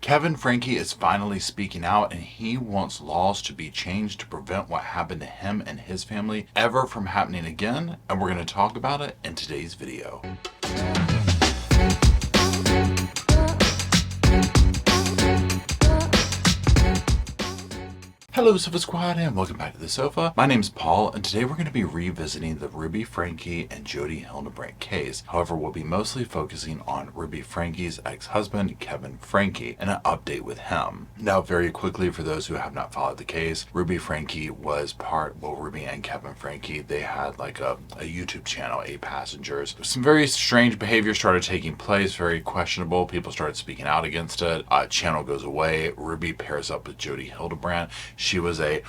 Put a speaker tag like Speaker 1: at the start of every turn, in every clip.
Speaker 1: Franke is finally speaking out, and he wants laws to be changed to prevent what happened to him and his family ever from happening again, and we're going to talk about it in today's video. Hello Sofa Squad and welcome back to the sofa. My name's Paul and today we're going to be revisiting the Ruby Franke and Jody Hildebrandt case. However, we'll be mostly focusing on Ruby Franke's ex-husband, Kevin Franke, and an update with him. Now, very quickly, for those who have not followed the case, Ruby Franke was Ruby and Kevin Franke, they had like a YouTube channel, 8 Passengers. Some very strange behavior started taking place, very questionable. People started speaking out against it. Channel goes away. Ruby pairs up with Jody Hildebrandt. She was a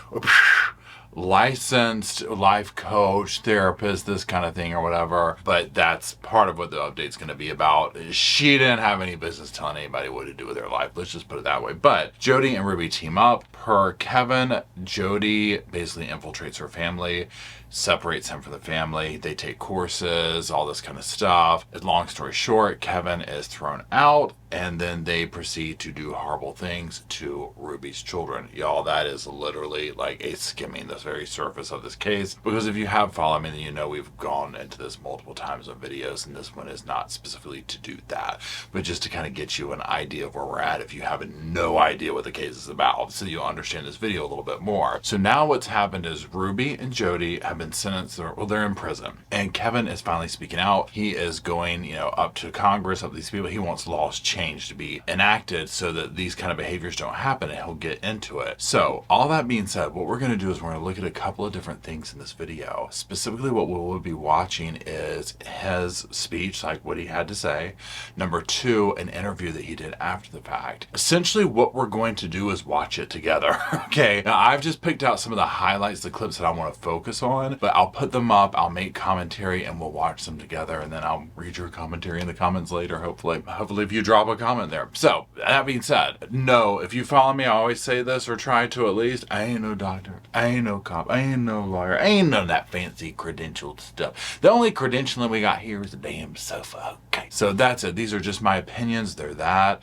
Speaker 1: licensed life coach, therapist, this kind of thing or whatever. But that's part of what the update's going to be about. She didn't have any business telling anybody what to do with their life. Let's just put it that way. But Jody and Ruby team up. Per Kevin, Jody basically infiltrates her family, separates him from the family. They take courses, all this kind of stuff. Long story short, Kevin is thrown out, and then they proceed to do horrible things to Ruby's children. Y'all, that is literally like a skimming the very surface of this case. Because if you have followed me, then you know we've gone into this multiple times in videos, and this one is not specifically to do that, but just to kind of get you an idea of where we're at if you have no idea what the case is about, so you'll understand this video a little bit more. So now what's happened is Ruby and Jody have been sentenced, they're in prison, and Kevin is finally speaking out. He is going, up to Congress, up to these people. He wants laws changed to be enacted so that these kind of behaviors don't happen, and he'll get into it. So all that being said, what we're going to do is we're going to look at a couple of different things in this video. Specifically, what we'll be watching is his speech, like what he had to say. Number 2, an interview that he did after the fact. Essentially, what we're going to do is watch it together. Okay, now I've just picked out some of the highlights, the clips that I want to focus on, but I'll put them up, I'll make commentary, and we'll watch them together, and then I'll read your commentary in the comments later, hopefully if you drop a comment there. So, that being said, no, if you follow me, I always say this, or try to at least, I ain't no doctor, I ain't no cop, I ain't no lawyer, I ain't none of that fancy credentialed stuff. The only credentialing we got here is a damn sofa, okay? So that's it. These are just my opinions, they're that.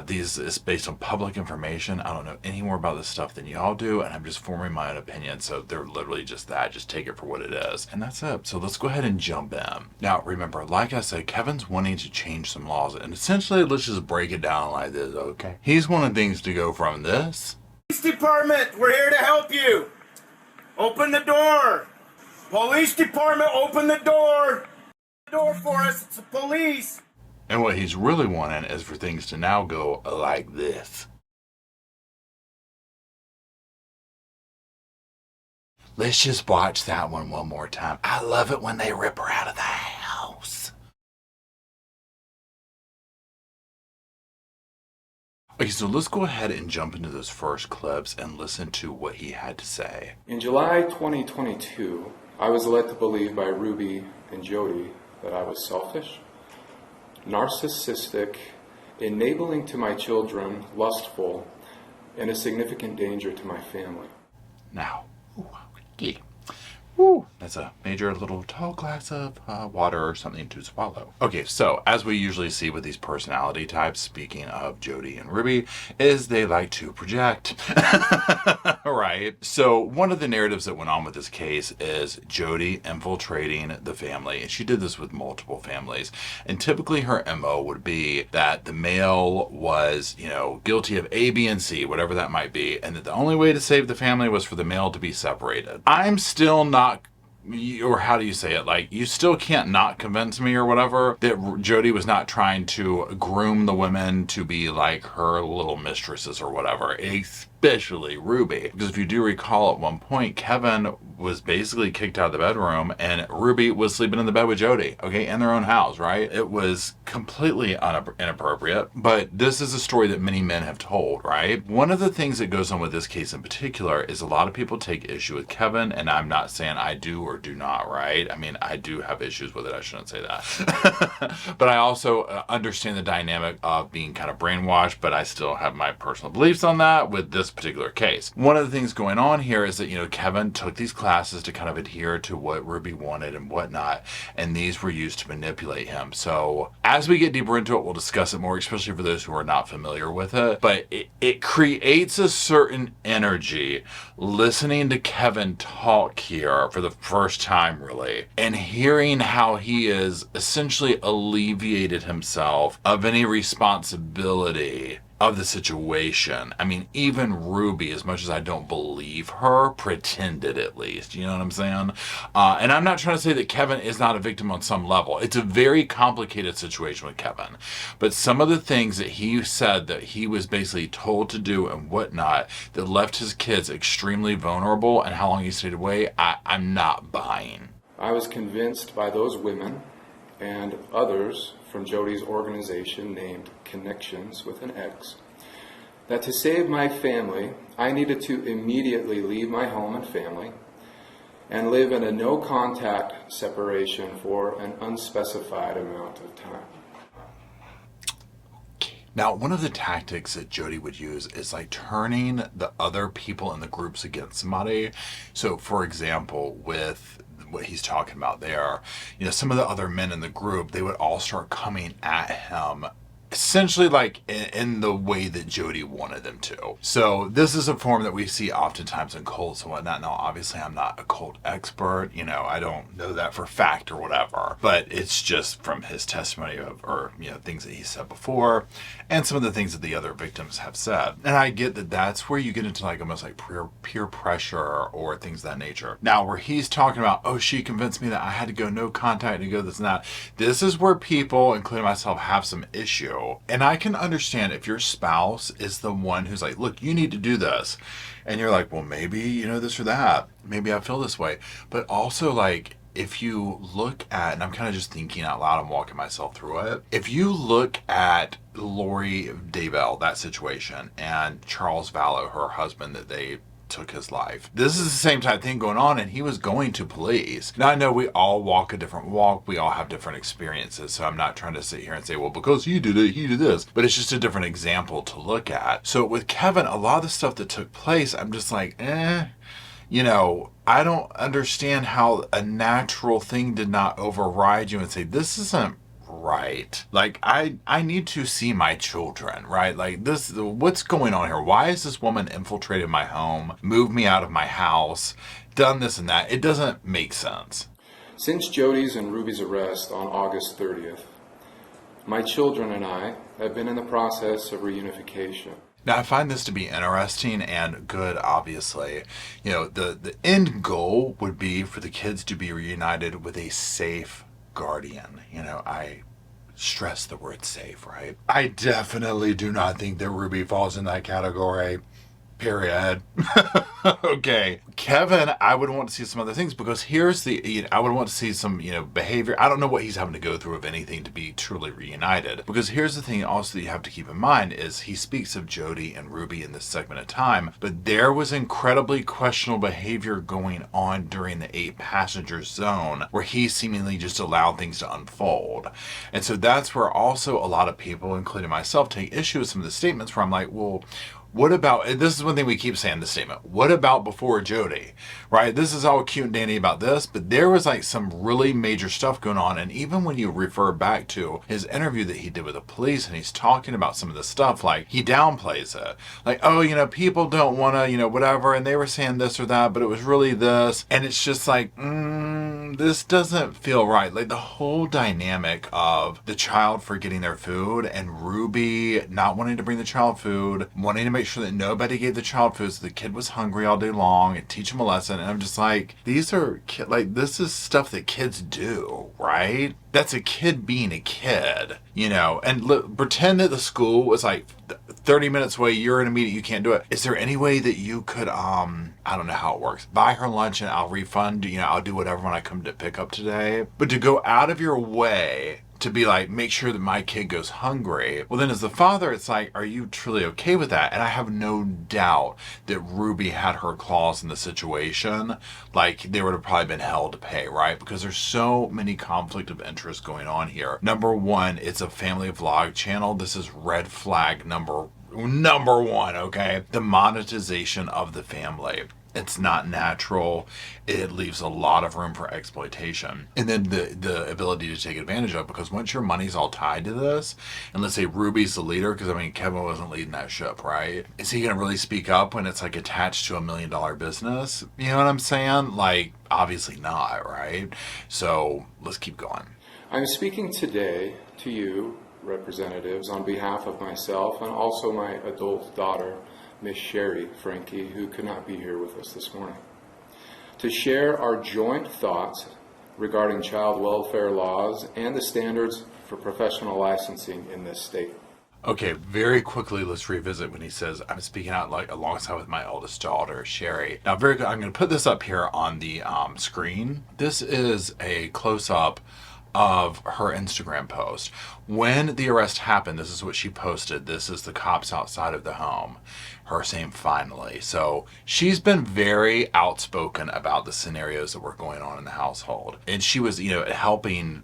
Speaker 1: These is based on public information. I don't know any more about this stuff than y'all do, and I'm just forming my own opinion, so they're literally just that. Just take it for what it is, and that's it. So let's go ahead and jump in. Now remember, like I said, Kevin's wanting to change some laws, and essentially let's just break it down like this, okay? He's wanting things to go from this.
Speaker 2: Police department, we're here to help you. Open the door. Police department, open the door. The door for us, it's the police.
Speaker 1: And what he's really wanting is for things to now go like this. Let's just watch that one more time. I love it when they rip her out of the house. Okay, so let's go ahead and jump into those first clips and listen to what he had to say.
Speaker 3: In July 2022, I was led to believe by Ruby and Jody that I was selfish, narcissistic, enabling to my children, lustful, and a significant danger to my family.
Speaker 1: Now, that's a major little tall glass of water or something to swallow. Okay, so as we usually see with these personality types, speaking of Jody and Ruby, is they like to project. Right? So one of the narratives that went on with this case is Jody infiltrating the family, and she did this with multiple families. And typically her MO would be that the male was, guilty of A, B, and C, whatever that might be, and that the only way to save the family was for the male to be separated. I'm still not, or how do you say it? Like, you still can't not convince me or whatever that Jody was not trying to groom the women to be like her little mistresses or whatever, especially Ruby. Because if you do recall, at one point, Kevin was basically kicked out of the bedroom and Ruby was sleeping in the bed with Jody, okay, in their own house, right? It was completely inappropriate, but this is a story that many men have told, right? One of the things that goes on with this case in particular is a lot of people take issue with Kevin, and I'm not saying I do or do not, right? I mean, I do have issues with it, I shouldn't say that. But I also understand the dynamic of being kind of brainwashed, but I still have my personal beliefs on that with this this particular case. One of the things going on here is that, Kevin took these classes to kind of adhere to what Ruby wanted and whatnot, and these were used to manipulate him. So as we get deeper into it, we'll discuss it more, especially for those who are not familiar with it. But it creates a certain energy listening to Kevin talk here for the first time, really, and hearing how he is essentially alleviated himself of any responsibility of the situation. I mean, even Ruby, as much as I don't believe her, pretended at least. You know what I'm saying? And I'm not trying to say that Kevin is not a victim on some level. It's a very complicated situation with Kevin. But some of the things that he said that he was basically told to do and whatnot that left his kids extremely vulnerable, and how long he stayed away, I'm not buying.
Speaker 3: I was convinced by those women and others from Jody's organization named Connections with an X, that to save my family, I needed to immediately leave my home and family and live in a no-contact separation for an unspecified amount of time.
Speaker 1: Now, one of the tactics that Jody would use is like turning the other people in the groups against somebody. So, for example, with what he's talking about there, some of the other men in the group, they would all start coming at him essentially like in the way that Jody wanted them to. So this is a form that we see oftentimes in cults and whatnot. Now, obviously, I'm not a cult expert. I don't know that for fact or whatever, but it's just from his testimony or things that he said before and some of the things that the other victims have said. And I get that that's where you get into like almost like peer pressure or things of that nature. Now, where he's talking about, oh, she convinced me that I had to go no contact and go this and that. This is where people, including myself, have some issue. And I can understand if your spouse is the one who's like, look, you need to do this. And you're like, well, maybe, this or that. Maybe I feel this way. But also, like, if you look at, and I'm kind of just thinking out loud and walking myself through it. If you look at Lori Daybell, that situation, and Charles Vallow, her husband, that they took his life. This is the same type of thing going on, and he was going to police. Now, I know we all walk a different walk. We all have different experiences, so I'm not trying to sit here and say, well, because he did it, he did this. But it's just a different example to look at. So with Kevin, a lot of the stuff that took place, I'm just like, I don't understand how a natural thing did not override you and say, this isn't right. Like, I need to see my children, right? Like, what's going on here? Why has this woman infiltrated my home, moved me out of my house, done this and that? It doesn't make sense.
Speaker 3: Since Jody's and Ruby's arrest on August 30th, my children and I have been in the process of reunification.
Speaker 1: Now, I find this to be interesting and good, obviously. The end goal would be for the kids to be reunited with a safe guardian. I stress the word safe, right? I definitely do not think that Ruby falls in that category. Period. Okay. Kevin, I would want to see some other things, because here's I would want to see some, behavior. I don't know what he's having to go through, if anything, to be truly reunited. Because here's the thing also that you have to keep in mind is he speaks of Jody and Ruby in this segment of time, but there was incredibly questionable behavior going on during the 8-passenger zone where he seemingly just allowed things to unfold. And so that's where also a lot of people, including myself, take issue with some of the statements where I'm like, well, what about, and this is one thing we keep saying in this statement, what about before Jody, right? This is all cute and dandy about this, but there was like some really major stuff going on. And even when you refer back to his interview that he did with the police, and he's talking about some of the stuff, like he downplays it. Like, oh, people don't want to, whatever, and they were saying this or that, but it was really this. And it's just like, this doesn't feel right. Like the whole dynamic of the child forgetting their food and Ruby not wanting to bring the child food, wanting to make sure that nobody gave the child food so the kid was hungry all day long and teach him a lesson. And I'm just like, this is stuff that kids do, right? That's a kid being a kid, and pretend that the school was like 30 minutes away, you're in a meeting, you can't do it. Is there any way that you could, I don't know how it works, buy her lunch and I'll refund, I'll do whatever when I come to pick up today. But to go out of your way to be like, make sure that my kid goes hungry. Well, then as the father, it's like, are you truly okay with that? And I have no doubt that Ruby had her claws in the situation. Like, they would have probably been hell to pay, right? Because there's so many conflict of interest going on here. Number one, it's a family vlog channel. This is red flag number number one, okay? The monetization of the family. It's not natural. It leaves a lot of room for exploitation. And then the ability to take advantage of, because once your money's all tied to this, and let's say Ruby's the leader, because I mean, Kevin wasn't leading that ship, right? Is he going to really speak up when it's like attached to $1 million business? You know what I'm saying? Like, obviously not, right? So let's keep going.
Speaker 3: I'm speaking today to you, representatives, on behalf of myself and also my adult daughter, Miss Sherry Franke, who could not be here with us this morning, to share our joint thoughts regarding child welfare laws and the standards for professional licensing in this state.
Speaker 1: Okay, very quickly, let's revisit when he says, I'm speaking out like alongside with my oldest daughter, Sherry. Now, very good. I'm going to put this up here on the screen. This is a close-up of her Instagram post. When the arrest happened, this is what she posted. This is the cops outside of the home. Her saying finally. So she's been very outspoken about the scenarios that were going on in the household. And she was, helping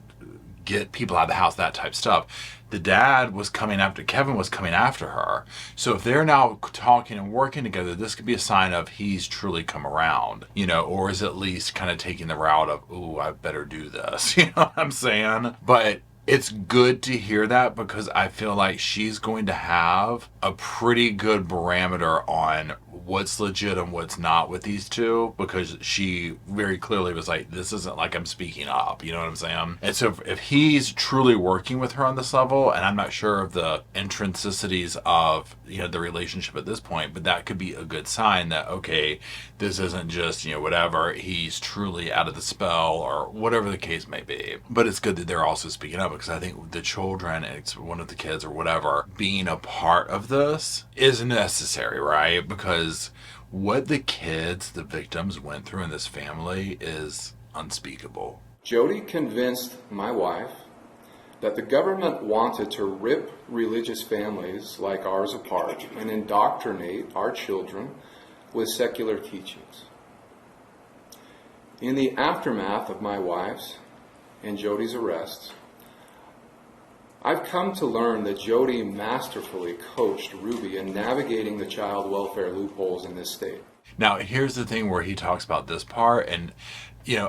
Speaker 1: get people out of the house, that type of stuff. The dad was coming after, Kevin was coming after her. So if they're now talking and working together, this could be a sign of he's truly come around, or is at least kind of taking the route of, ooh, I better do this. You know what I'm saying? But it's good to hear that, because I feel like she's going to have a pretty good barometer on what's legit and what's not with these two, because she very clearly was like, this isn't like I'm speaking up, you know what I'm saying? And so if he's truly working with her on this level, and I'm not sure of the intricacies of, the relationship at this point, but that could be a good sign that, okay, this isn't just, whatever, he's truly out of the spell or whatever the case may be. But it's good that they're also speaking up, because I think the children, it's one of the kids or whatever, being a part of this is necessary, right? Because what the kids, the victims, went through in this family is unspeakable.
Speaker 3: Jody convinced my wife that the government wanted to rip religious families like ours apart and indoctrinate our children with secular teachings. In the aftermath of my wife's and Jody's arrests, I've come to learn that Jody masterfully coached Ruby in navigating the child welfare loopholes in this state.
Speaker 1: Now, here's the thing where he talks about this part, and,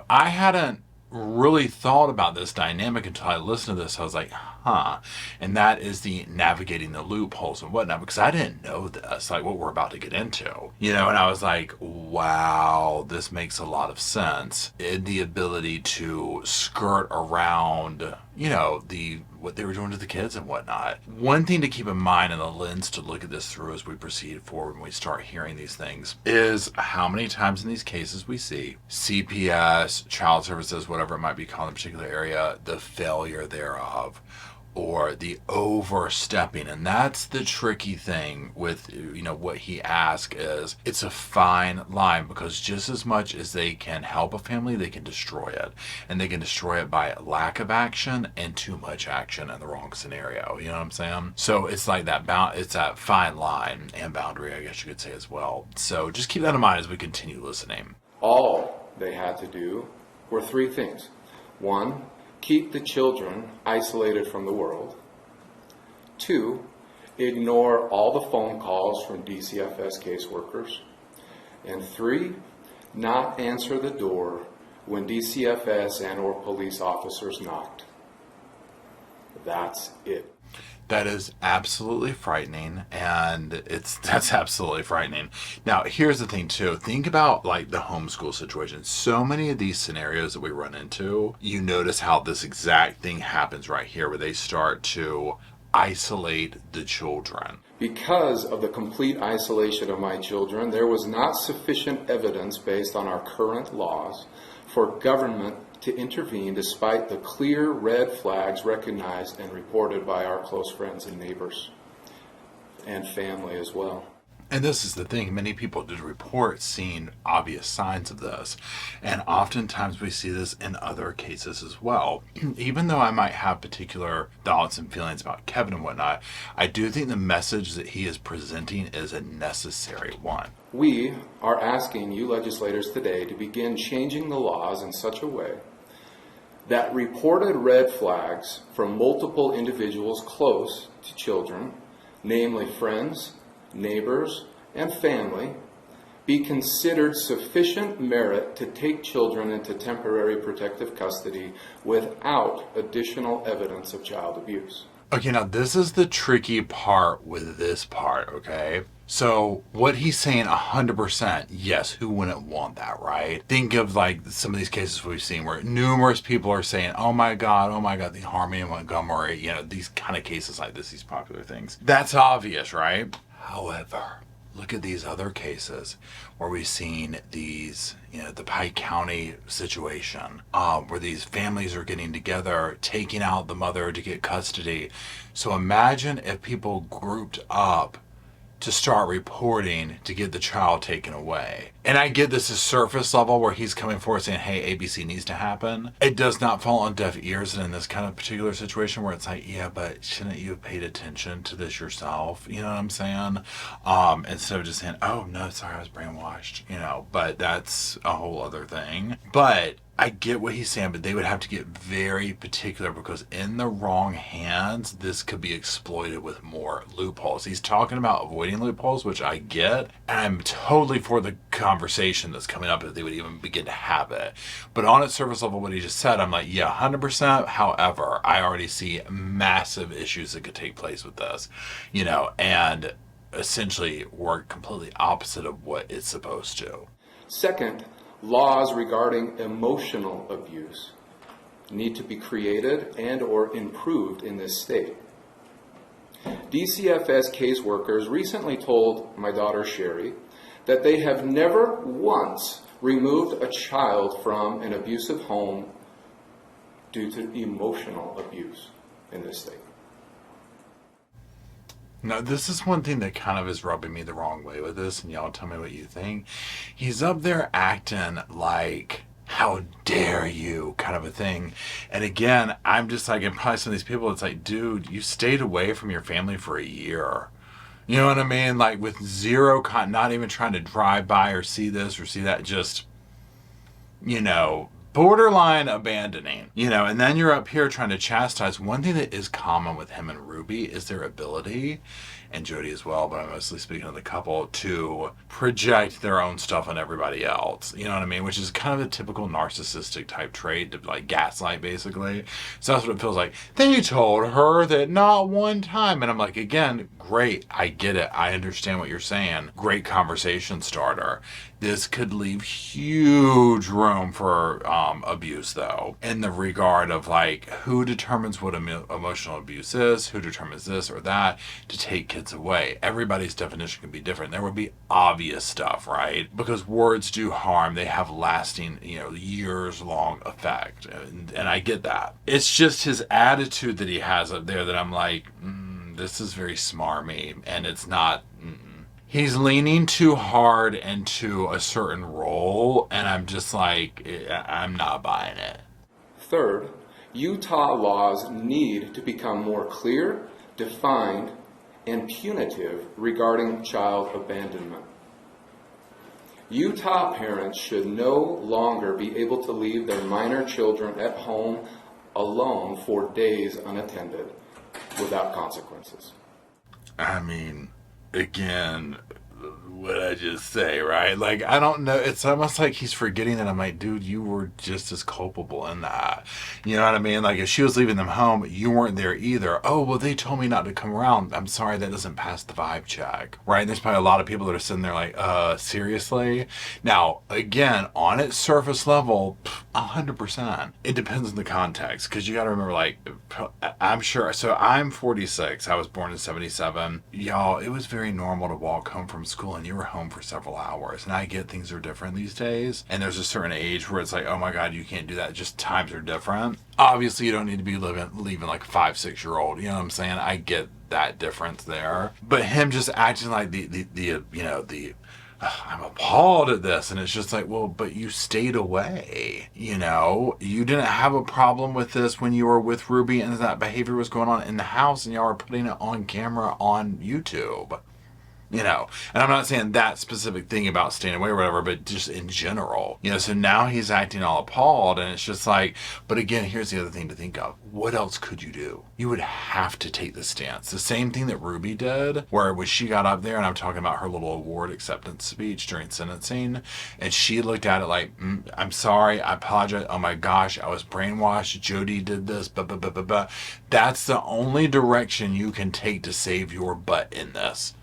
Speaker 1: I hadn't really thought about this dynamic until I listened to this. I was like, huh. And that is the navigating the loopholes and whatnot, because I didn't know this, like what we're about to get into, and I was like, wow, this makes a lot of sense. In the ability to skirt around, what they were doing to the kids and whatnot. One thing to keep in mind, and the lens to look at this through as we proceed forward when we start hearing these things, is how many times in these cases we see CPS, child services, whatever it might be called in a particular area, the failure thereof, or the overstepping. And that's the tricky thing with, what he asked is, it's a fine line, because just as much as they can help a family, they can destroy it. And they can destroy it by lack of action and too much action in the wrong scenario. You know what I'm saying? So it's like that it's that fine line and boundary, I guess you could say as well. So just keep that in mind as we continue listening.
Speaker 3: All they had to do were three things. One, keep the children isolated from the world. 2, ignore all the phone calls from DCFS caseworkers. And 3, not answer the door when DCFS and or police officers knocked. That's it.
Speaker 1: That is absolutely frightening, and that's absolutely frightening. Now, here's the thing too. Think about like the homeschool situation. So many of these scenarios that we run into, you notice how this exact thing happens right here, where they start to isolate the children.
Speaker 3: Because of the complete isolation of my children, there was not sufficient evidence based on our current laws for government to intervene, despite the clear red flags recognized and reported by our close friends and neighbors and family as well.
Speaker 1: And this is the thing, many people did report seeing obvious signs of this. And oftentimes we see this in other cases as well. Even though I might have particular thoughts and feelings about Kevin and whatnot, I do think the message that he is presenting is a necessary one.
Speaker 3: We are asking you legislators today to begin changing the laws in such a way that reported red flags from multiple individuals close to children namely friends, neighbors, and family, be considered sufficient merit to take children into temporary protective custody without additional evidence of child abuse.
Speaker 1: Okay, now this is the tricky part with this part, okay? So what he's saying 100%, yes, who wouldn't want that, right? Think of like some of these cases we've seen where numerous people are saying, oh my God, the Harmony and Montgomery, these kind of cases like this, these popular things. That's obvious, right? However, look at these other cases where we've seen these, the Pike County situation, where these families are getting together, taking out the mother to get custody. So imagine if people grouped up to start reporting to get the child taken away. And I get this is surface level where he's coming forward saying, hey, ABC needs to happen. It does not fall on deaf ears. And in this kind of particular situation where it's like, yeah, but shouldn't you have paid attention to this yourself? You know what I'm saying? Instead of just saying, oh, no, sorry, I was brainwashed. But that's a whole other thing. But I get what he's saying, but they would have to get very particular because in the wrong hands, this could be exploited with more loopholes. He's talking about avoiding loopholes, which I get, and I'm totally for the conversation that's coming up if they would even begin to have it. But on its surface level, what he just said, I'm like, yeah, 100%. However, I already see massive issues that could take place with this, and essentially work completely opposite of what it's supposed to.
Speaker 3: Second, laws regarding emotional abuse need to be created and or improved in this state. DCFS caseworkers recently told my daughter Sherry that they have never once removed a child from an abusive home due to emotional abuse in this state.
Speaker 1: Now, this is one thing that kind of is rubbing me the wrong way with this, and y'all tell me what you think. He's up there acting like, how dare you, kind of a thing. And again, I'm just like, and probably some of these people, it's like, dude, you stayed away from your family for a year. You know what I mean? Like with zero, not even trying to drive by or see this or see that, just, borderline abandoning, and then you're up here trying to chastise. One thing that is common with him and Ruby is their ability, and Jody as well, but I'm mostly speaking of the couple, to project their own stuff on everybody else. You know what I mean? Which is kind of a typical narcissistic type trait, to like gaslight basically. So that's what it feels like. Then you told her that not one time, and I'm like, again, great, I get it, I understand what you're saying. Great conversation starter. This could leave huge room for abuse, though, in the regard of like who determines what emotional abuse is, who determines this or that to take kids away. Everybody's definition can be different. There would be obvious stuff, right? Because words do harm. They have lasting, years long effect, and I get that. It's just his attitude that he has up there that I'm like, this is very smarmy, and it's not. He's leaning too hard into a certain role, and I'm just like, I'm not buying it.
Speaker 3: Third, Utah laws need to become more clear, defined, and punitive regarding child abandonment. Utah parents should no longer be able to leave their minor children at home alone for days unattended without consequences.
Speaker 1: I mean, again, what I just say, right? Like, I don't know. It's almost like he's forgetting that I'm like, dude, you were just as culpable in that. You know what I mean? Like, if she was leaving them home, you weren't there either. Oh, well, they told me not to come around. I'm sorry, that doesn't pass the vibe check, right? And there's probably a lot of people that are sitting there like, seriously? Now, again, on its surface level, 100%. It depends on the context, because you got to remember, like, I'm sure. So I'm 46. I was born in 77. Y'all, it was very normal to walk home from school and you were home for several hours. And I get things are different these days. And there's a certain age where it's like, oh my God, you can't do that. Just times are different. Obviously, you don't need to be leaving like a 5-6-year-old. You know what I'm saying? I get that difference there. But him just acting like I'm appalled at this. And it's just like, well, but you stayed away. You didn't have a problem with this when you were with Ruby and that behavior was going on in the house and y'all were putting it on camera on YouTube. You know, and I'm not saying that specific thing about staying away or whatever, but just in general, you know, so now he's acting all appalled, and it's just like, but again, here's the other thing to think of. What else could you do? You would have to take the stance. The same thing that Ruby did, where when she got up there, and I'm talking about her little award acceptance speech during sentencing, and she looked at it like, I'm sorry, I apologize, oh my gosh, I was brainwashed, Jody did this, blah, blah, blah, blah, blah. That's the only direction you can take to save your butt in this.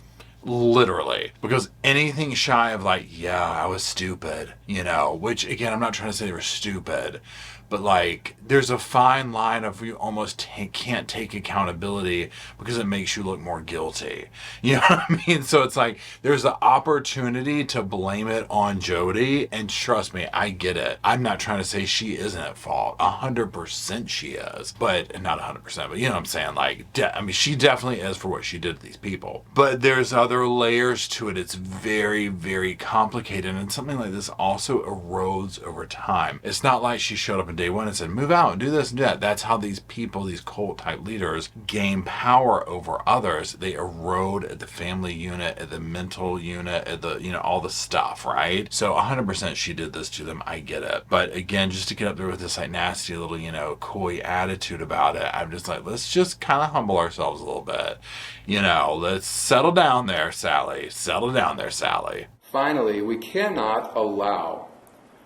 Speaker 1: Literally. Because anything shy of like, yeah, I was stupid, you know, which again, I'm not trying to say they were stupid, but like, there's a fine line of you almost can't take accountability because it makes you look more guilty. You know what I mean? So it's like, there's the opportunity to blame it on Jody, and trust me, I get it. I'm not trying to say she isn't at fault. 100% she is, but not 100%, but you know what I'm saying? Like, I mean, she definitely is for what she did to these people. But there's other layers to it. It's very, very complicated, and something like this also erodes over time. It's not like she showed up in day one and said, move out, do this and do that. That's how these people, these cult type leaders, gain power over others. They erode at the family unit, at the mental unit, at the, you know, all the stuff, right? So 100% she did this to them. I get it. But again, just to get up there with this like nasty little, you know, coy attitude about it, I'm just like, let's just kind of humble ourselves a little bit. You know, let's settle down there, Sally. Settle down there, Sally.
Speaker 3: Finally, we cannot allow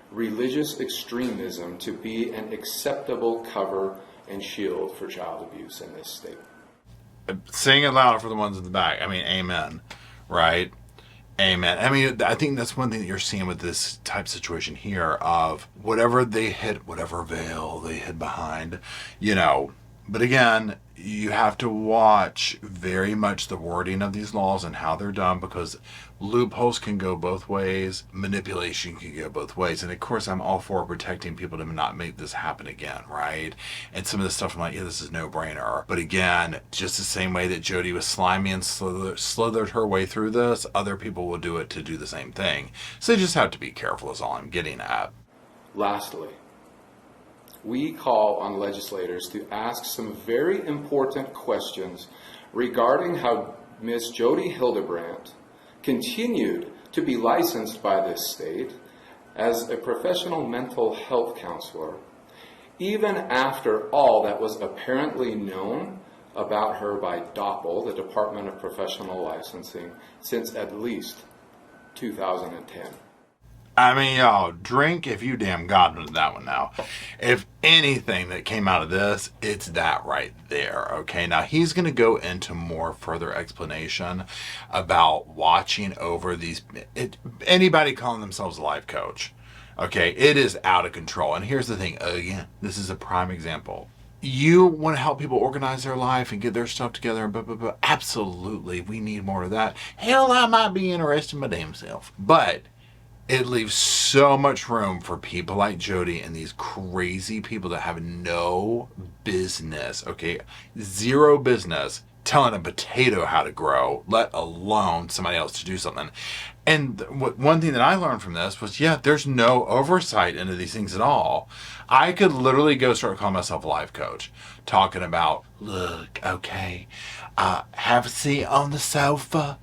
Speaker 3: religious extremism to be an acceptable cover and shield for child abuse in this state.
Speaker 1: Saying it louder for the ones in the back. I mean, amen, right? Amen. I mean, I think that's one thing that you're seeing with this type situation here of whatever they hid, whatever veil they hid behind, you know. But again, you have to watch very much the wording of these laws and how they're done, because loopholes can go both ways, manipulation can go both ways. And of course, I'm all for protecting people to not make this happen again, right? And some of this stuff, I'm like, yeah, this is no brainer. But again, just the same way that Jody was slimy and slithered her way through this, other people will do it to do the same thing. So you just have to be careful is all I'm getting at.
Speaker 3: Lastly, we call on legislators to ask some very important questions regarding how Ms. Jody Hildebrandt continued to be licensed by this state as a professional mental health counselor, even after all that was apparently known about her by DOPL, the Department of Professional Licensing, since at least 2010.
Speaker 1: I mean, y'all, drink if you damn got into that one now. If anything that came out of this, it's that right there, okay? Now, he's going to go into more further explanation about watching over these, anybody calling themselves a life coach, okay? It is out of control. And here's the thing, again, this is a prime example. You want to help people organize their life and get their stuff together and blah, blah, blah. Absolutely, we need more of that. Hell, I might be interested in my damn self. But it leaves so much room for people like Jody and these crazy people that have no business, okay, zero business telling a potato how to grow, let alone somebody else to do something. And one thing that I learned from this was, yeah, there's no oversight into these things at all. I could literally go start calling myself a life coach, talking about, look, okay, have a seat on the sofa.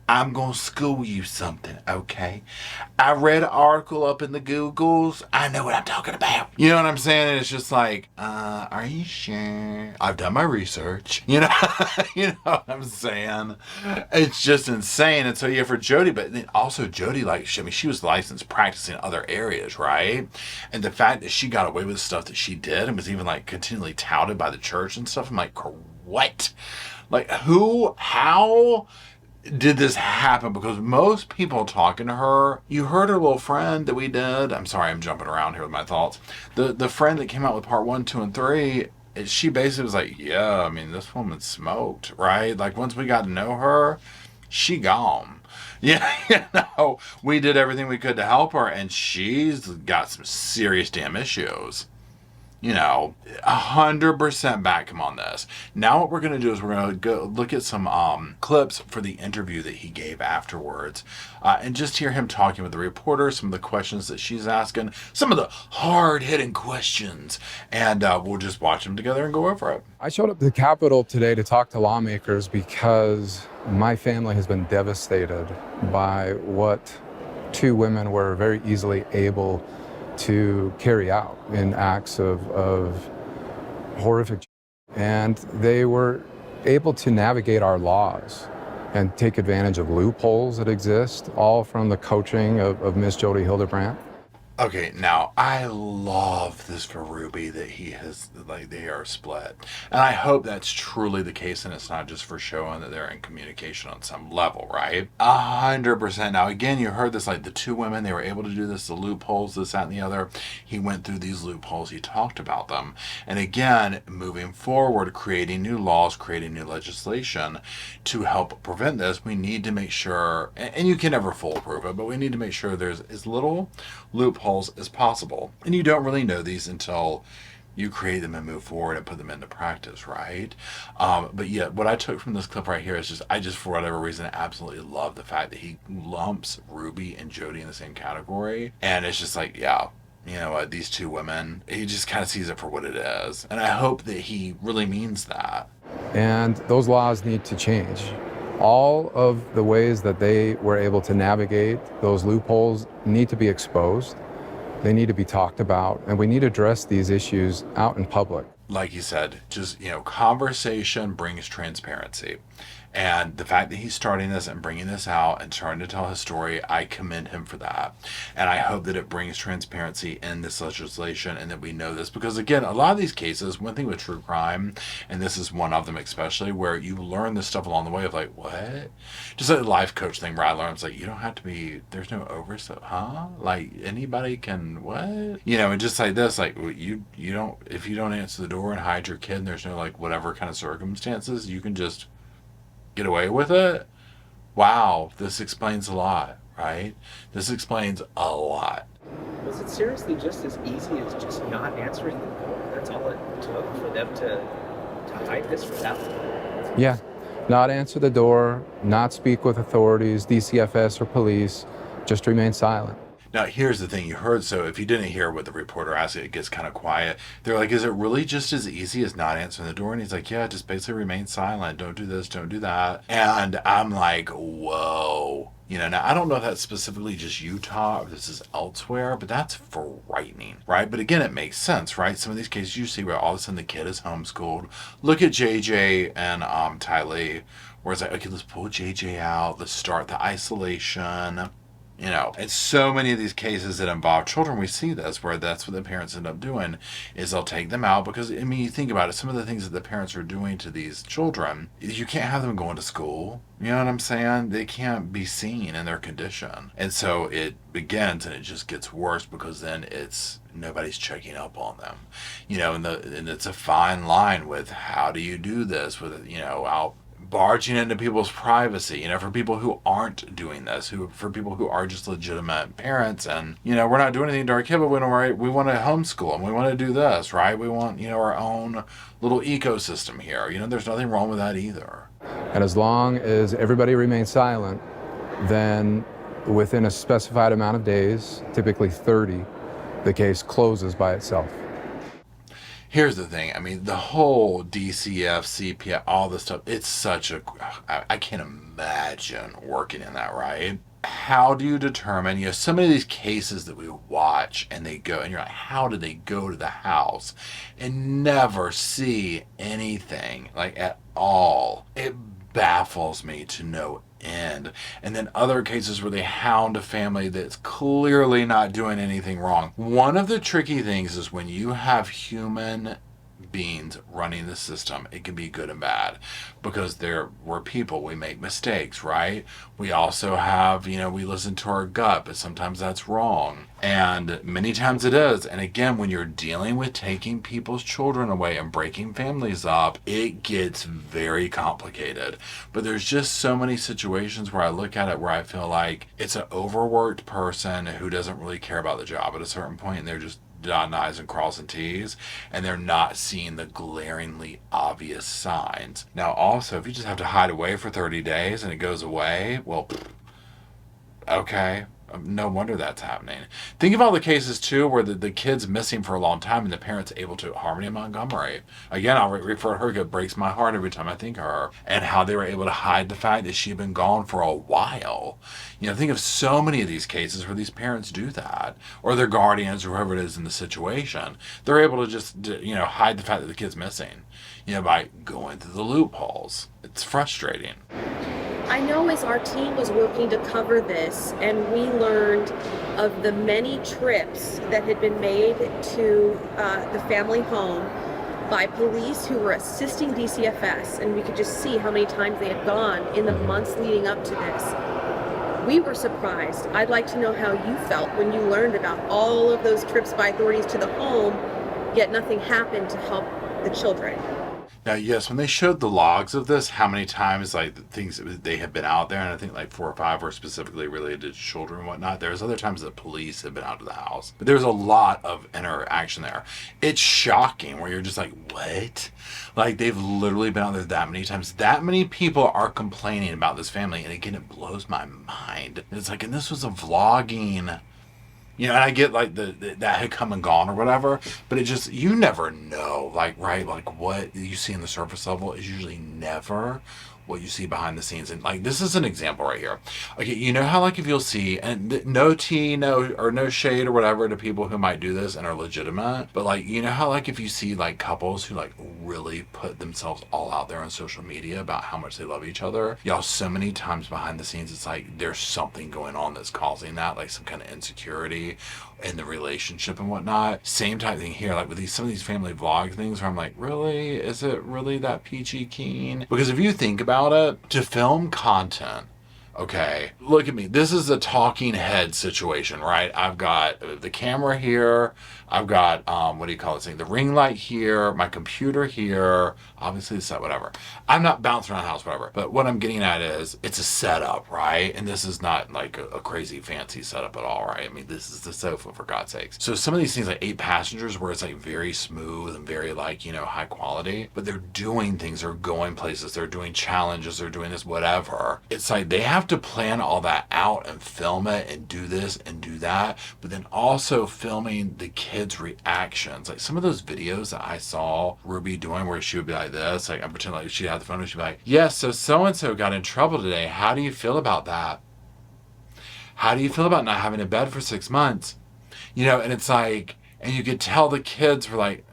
Speaker 1: I'm going to school you something, okay? I read an article up in the Googles. I know what I'm talking about. You know what I'm saying? And it's just like, are you sure? I've done my research. You know, you know what I'm saying? It's just insane. And so, yeah, for Jody, but then also Jody, like, I mean, she was licensed practicing in other areas, right? And the fact that she got away with the stuff that she did and was even, like, continually touted by the church and stuff, I'm like, what? Like, who, how did this happen? Because most people talking to her, you heard her little friend that we did. I'm sorry, I'm jumping around here with my thoughts. The friend that came out with part 1, 2, and 3, she basically was like, yeah, I mean, this woman smoked, right? Like, once we got to know her, she gone. Yeah, you know, we did everything we could to help her, and she's got some serious damn issues. 100% back him on this. Now what we're going to do is we're going to go look at some clips for the interview that he gave afterwards, and just hear him talking with the reporter, some of the questions that she's asking, some of the hard-hitting questions, and we'll just watch them together and go over it.
Speaker 4: I showed up to the Capitol today to talk to lawmakers because my family has been devastated by what two women were very easily able to carry out in acts of horrific. And they were able to navigate our laws and take advantage of loopholes that exist, all from the coaching of Miss Jody Hildebrandt.
Speaker 1: Okay, now I love this for Ruby that he has, like, they are split. And I hope that's truly the case and it's not just for showing that they're in communication on some level, right? 100%. Now, again, you heard this, like the two women, they were able to do this, the loopholes, this, that, and the other. He went through these loopholes, he talked about them. And again, moving forward, creating new laws, creating new legislation to help prevent this, we need to make sure, and you can never foolproof it, but we need to make sure there's as little loopholes as possible. And you don't really know these until you create them and move forward and put them into practice, right? But yeah, what I took from this clip right here is just, I just, for whatever reason, absolutely love the fact that he lumps Ruby and Jody in the same category. And it's just like, yeah, you know what, these two women, he just kind of sees it for what it is. And I hope that he really means that.
Speaker 4: And those laws need to change. All of the ways that they were able to navigate those loopholes need to be exposed. They need to be talked about, and we need to address these issues out in public.
Speaker 1: Like you said, just, conversation brings transparency. And the fact that he's starting this and bringing this out and trying to tell his story, I commend him for that. And I hope that it brings transparency in this legislation and that we know this. Because again, a lot of these cases, one thing with true crime, and this is one of them especially, where you learn this stuff along the way of like, what? Just like the life coach thing where I learned, it's like, you don't have to be, there's no oversight, huh? Like anybody can, what? And just like this, like you don't, if you don't answer the door and hide your kid and there's no like whatever kind of circumstances, you can just get away with it. Wow, this explains a lot, right? This explains a lot.
Speaker 5: Was it seriously just as easy as just not answering the door? That's all it took for them to hide this for that long?
Speaker 4: Yeah, not answer the door, not speak with authorities, DCFS or police, just remain silent.
Speaker 1: Now, here's the thing you heard. So if you didn't hear what the reporter asked, it gets kind of quiet. They're like, is it really just as easy as not answering the door? And he's like, yeah, just basically remain silent. Don't do this, don't do that. And I'm like, whoa. Now I don't know if that's specifically just Utah or this is elsewhere, but that's frightening, right? But again, it makes sense, right? Some of these cases you see where all of a sudden the kid is homeschooled. Look at JJ and Tylee, where it's like, okay, let's pull JJ out. Let's start the isolation. And so many of these cases that involve children, we see this, where that's what the parents end up doing, is they'll take them out because, you think about it, some of the things that the parents are doing to these children, you can't have them going to school. You know what I'm saying? They can't be seen in their condition. And so it begins and it just gets worse because then nobody's checking up on them. And it's a fine line with how do you do this with, out barging into people's privacy, for people who aren't doing this, for people who are just legitimate parents and, we're not doing anything to our kid, but we want to homeschool and we want to do this, right? We want, our own little ecosystem here. There's nothing wrong with that either.
Speaker 4: And as long as everybody remains silent, then within a specified amount of days, typically 30, the case closes by itself.
Speaker 1: Here's the thing. The whole DCF, CPF, all this stuff, it's such I can't imagine working in that, right? How do you determine, some of these cases that we watch and they go, and you're like, how did they go to the house and never see anything, like at all? It baffles me to no end. And then other cases where they hound a family that's clearly not doing anything wrong. One of the tricky things is when you have human beings running the system, it can be good and bad because we're people, we make mistakes, right? We also have, we listen to our gut, but sometimes that's wrong. And many times it is. And again, when you're dealing with taking people's children away and breaking families up, it gets very complicated. But there's just so many situations where I look at it where I feel like it's an overworked person who doesn't really care about the job at a certain point, and they're just dotting I's and crossing T's, and they're not seeing the glaringly obvious signs. Now, also, if you just have to hide away for 30 days and it goes away, well, okay. No wonder that's happening. Think of all the cases, too, where the kid's missing for a long time and the parent's able to, Harmony Montgomery. Again, I'll refer to her, it breaks my heart every time I think of her. And how they were able to hide the fact that she had been gone for a while. You know, think of so many of these cases where these parents do that. Or their guardians, or whoever it is in the situation. They're able to just, you know, hide the fact that the kid's missing. You know, by going through the loopholes. It's frustrating.
Speaker 6: I know as our team was working to cover this and we learned of the many trips that had been made to the family home by police who were assisting DCFS, and we could just see how many times they had gone in the months leading up to this. We were surprised. I'd like to know how you felt when you learned about all of those trips by authorities to the home, yet nothing happened to help the children.
Speaker 1: Now, yes, when they showed the logs of this, how many times, like, the things that they had been out there, and I think like 4 or 5 were specifically related to children and whatnot. There's other times that police had been out to the house. But there's a lot of interaction there. It's shocking where you're just like, what? Like, they've literally been out there that many times. That many people are complaining about this family, and again, it blows my mind. It's like, and this was a vlogging... You know, and I get like that had come and gone or whatever, but it just, you never know, like, right, like what you see in the surface level is usually never what you see behind the scenes. And like, this is an example right here. Okay, you know how like if you'll see, and no tea, no shade or whatever to people who might do this and are legitimate, but like, you know how like if you see like couples who like really put themselves all out there on social media about how much they love each other, y'all, so many times behind the scenes it's like there's something going on that's causing that, like some kind of insecurity in the relationship and whatnot. Same type thing here, like with some of these family vlog things where I'm like, really? Is it really that peachy keen? Because if you think about it, to film content, okay, look at me. This is a talking head situation, right? I've got the camera here. I've got, what do you call this thing? The ring light here, my computer here, obviously the set, whatever. I'm not bouncing around the house, whatever. But what I'm getting at is it's a setup, right? And this is not like a crazy fancy setup at all, right? I mean, this is the sofa, for God's sakes. So some of these things like 8 passengers where it's like very smooth and very like, you know, high quality, but they're doing things, they're going places, they're doing challenges, they're doing this, whatever. It's like they have to plan all that out and film it and do this and do that, but then also filming the kids' reactions. Like some of those videos that I saw Ruby doing where she would be like this, like I'm pretending like she had the phone and she'd be like, yes, so and so got in trouble today. How do you feel about that? How do you feel about not having a bed for 6 months? You know, and it's like, and you could tell the kids were like,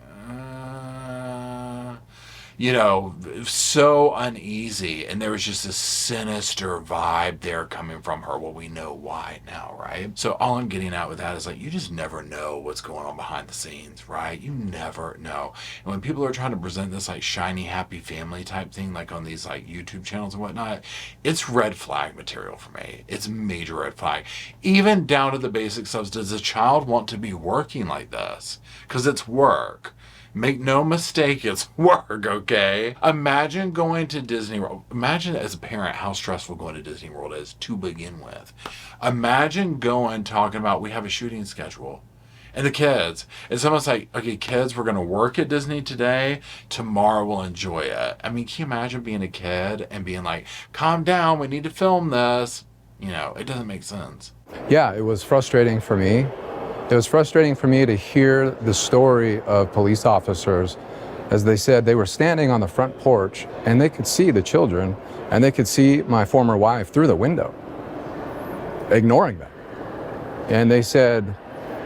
Speaker 1: you know, so uneasy. And there was just a sinister vibe there coming from her. Well, we know why now, right? So all I'm getting at with that is like, you just never know what's going on behind the scenes, right? You never know. And when people are trying to present this like shiny, happy family type thing, like on these like YouTube channels and whatnot, it's red flag material for me. It's major red flag. Even down to the basics of, does a child want to be working like this? Because it's work. Make no mistake, it's work, okay? Imagine going to Disney World. Imagine as a parent how stressful going to Disney World is to begin with. Imagine going, talking about, we have a shooting schedule. And the kids, it's almost like, okay, kids, we're going to work at Disney today. Tomorrow we'll enjoy it. I mean, can you imagine being a kid and being like, calm down, we need to film this? You know, it doesn't make sense.
Speaker 4: Yeah, it was frustrating for me. It was frustrating for me to hear the story of police officers. As they said, they were standing on the front porch and they could see the children and they could see my former wife through the window, ignoring them. And they said,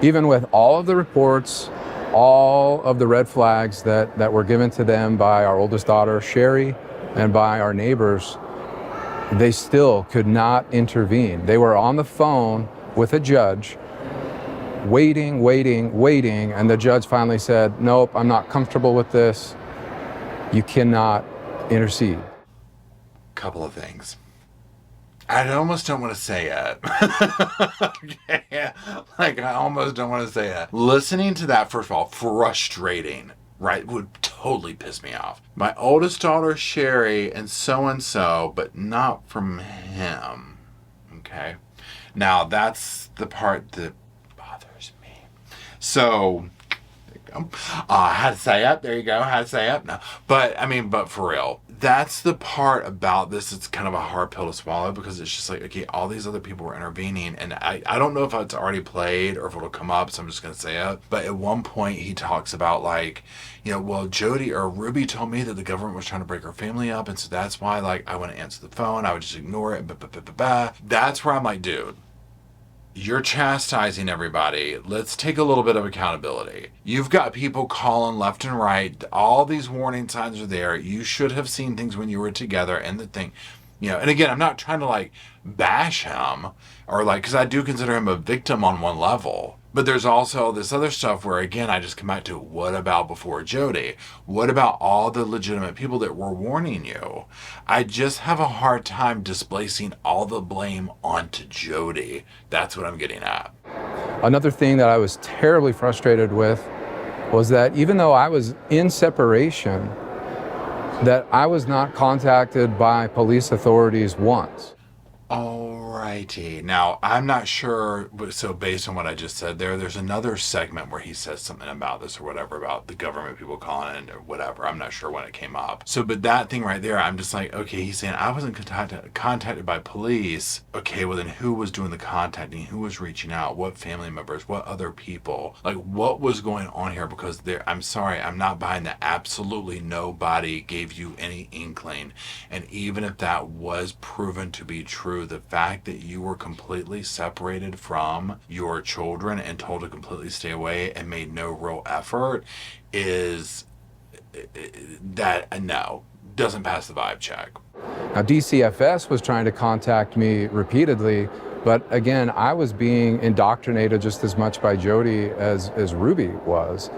Speaker 4: even with all of the reports, all of the red flags that were given to them by our oldest daughter, Sherry, and by our neighbors, they still could not intervene. They were on the phone with a judge, waiting, and the judge finally said, nope, I'm not comfortable with this. You cannot intercede.
Speaker 1: Couple of things. I almost don't want to say it. Okay. Like, I almost don't want to say it. Listening to that, first of all, frustrating, right, would totally piss me off. My oldest daughter, Sherry, and so, but not from him. Okay? Now, that's the part that bothers me. So, how to say up. There you go. How to say up. No, but I mean, but for real, that's the part about this. It's kind of a hard pill to swallow because it's just like, okay, all these other people were intervening, and I don't know if it's already played or if it'll come up. So I'm just gonna say it. But at one point, he talks about like, well, Jody or Ruby told me that the government was trying to break her family up, and so that's why like I wouldn't answer the phone. I would just ignore it. That's where I'm like, dude. You're chastising everybody. Let's take a little bit of accountability. You've got people calling left and right. All these warning signs are there. You should have seen things when you were together and the thing, and again, I'm not trying to like bash him or like, because I do consider him a victim on one level. But there's also this other stuff where, again, I just come back to what about before Jody? What about all the legitimate people that were warning you? I just have a hard time displacing all the blame onto Jody. That's what I'm getting at.
Speaker 4: Another thing that I was terribly frustrated with was that even though I was in separation, that I was not contacted by police authorities once.
Speaker 1: Alrighty. Now, I'm not sure, but so based on what I just said there's another segment where he says something about this or whatever, about the government people calling in or whatever. I'm not sure when it came up. So, but that thing right there, I'm just like, okay, he's saying I wasn't contacted by police. Okay, well then who was doing the contacting? Who was reaching out? What family members? What other people? Like, what was going on here? Because I'm sorry, I'm not buying that absolutely nobody gave you any inkling. And even if that was proven to be true, the fact that you were completely separated from your children and told to completely stay away and made no real effort is that, no, doesn't pass the vibe check.
Speaker 4: Now, DCFS was trying to contact me repeatedly, but again, I was being indoctrinated just as much by Jody as Ruby was.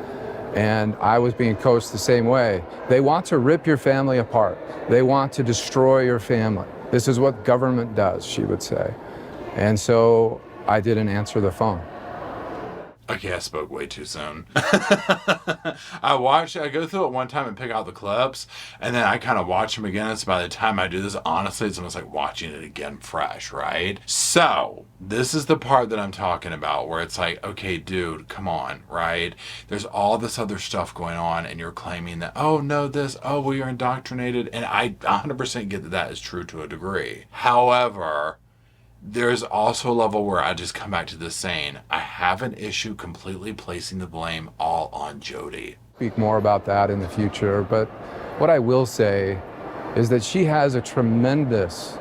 Speaker 4: And I was being coached the same way. They want to rip your family apart. They want to destroy your family. This is what government does, she would say. And so I didn't answer the phone.
Speaker 1: Okay, I spoke way too soon. I go through it one time and pick out the clips, and then I kind of watch them again. And so by the time I do this, honestly, it's almost like watching it again fresh, right? So this is the part that I'm talking about where it's like, okay, dude, come on, right? There's all this other stuff going on, and you're claiming that, oh, no, well, you're indoctrinated. And I 100% get that is true to a degree. However, there's also a level where I just come back to this saying, I have an issue completely placing the blame all on Jody.
Speaker 4: Speak more about that in the future, but what I will say is that she has a tremendous